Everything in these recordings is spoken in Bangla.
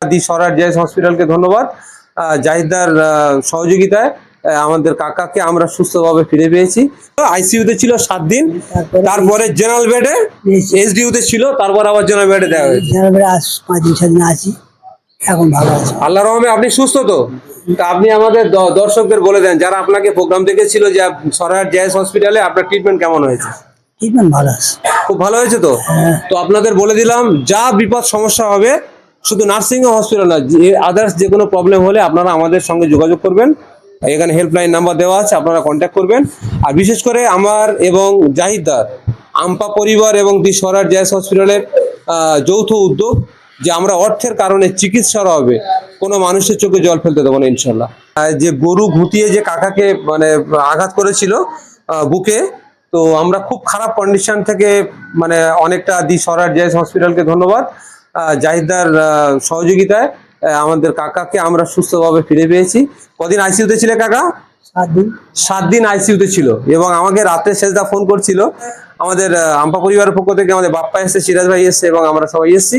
দি সরার জেএস হসপিটালকে ধন্যবাদ। জাহিদার সহযোগিতায় আমাদের কাকাকে আমরা সুস্থভাবে ফিরে পেয়েছি। আইসিইউতে ছিল 7 দিন, তারপরে জেনারেল বেডে এসডিইউতে ছিল, তারপর আবার জেনারেল বেডে দেওয়া হয়েছে। জেনারেল বেডে আজ 5 দিন আছি, এখন ভালো আছে। আল্লাহর রহমতে আপনি সুস্থ তো? তা আপনি আমাদের দর্শকদের বলে দেন যারা আপনাকে প্রোগ্রাম দেখেছিল যে সরার জেএস হসপিটালে আপনার ট্রিটমেন্ট কেমন হয়েছে? ট্রিটমেন্ট ভালো আছে, খুব ভালো হয়েছে তো? তো আপনাদের বলে দিলাম, যা বিপদ সমস্যা হবে শুধু নার্সিং হসপিটাল না, আদার্স যে কোনো প্রবলেম হলে আপনারা আমাদের সঙ্গে যোগাযোগ করবেন। এখানে হেল্পলাইন নাম্বার দেওয়া আছে, আপনারা কন্ট্যাক্ট করবেন। আর বিশেষ করে আমার এবং জাহিদার আমপা পরিবার এবং দি সরার জেএস হসপিটালের যৌথ উদ্যোগ যে আমরা অর্থের কারণে চিকিৎসার হবে কোনো মানুষের চোখে জল ফেলতে দেবো না ইনশাল্লাহ। যে গরু ঘুটিয়ে যে কাকাকে মানে আঘাত করেছিল বুকে, তো আমরা খুব খারাপ কন্ডিশন থেকে মানে অনেকটা দি সরার জেএস হসপিটালকে ধন্যবাদ। জাহিদার সহযোগিতায় আমাদের কাকাকে আমরা সুস্থভাবে ফিরে পেয়েছি। কদিন আইসিইউতে ছিল কাকা? 7 দিন। 7 দিন আইসিইউতে ছিল এবং আমাকে রাতে শেষদা ফোন করছিল। আমাদের আমপা পরিবারের পক্ষ থেকে আমাদের বাপ্পা এসছে, সিরাজ ভাই এসছে এবং আমরা সবাই এসছি।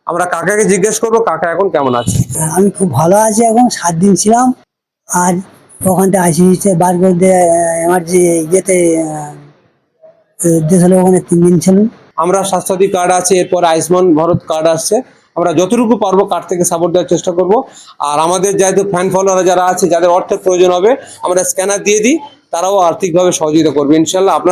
আমরা কাকাকে জিজ্ঞেস করবো কাকা এখন কেমন আছে। আমি খুব ভালো আছি, এখন 7 দিন ছিলাম। আর ওখান থেকে আইসিইউতে বার করে দিয়ে আমার যে ইয়েতে দেশ হলো, ওখানে 3 দিন ছিলাম। আমরা স্বাস্থ্যসাথী কার্ড আছে, এরপর আয়ুষ্মান ভারত কার্ড আসছে। আমরা যতটুকু পারবো কার্ড থেকে সাপোর্ট দেওয়ার চেষ্টা করব। আর আমাদের যেহেতু ফ্যান ফলোয়ার যারা আছে, যাদের অর্থের প্রয়োজন হবে, আমরা স্ক্যানার দিয়ে দিই, তারাও আর্থিকভাবে সহযোগিতা করবে ইনশাল্লাহ। আপনারা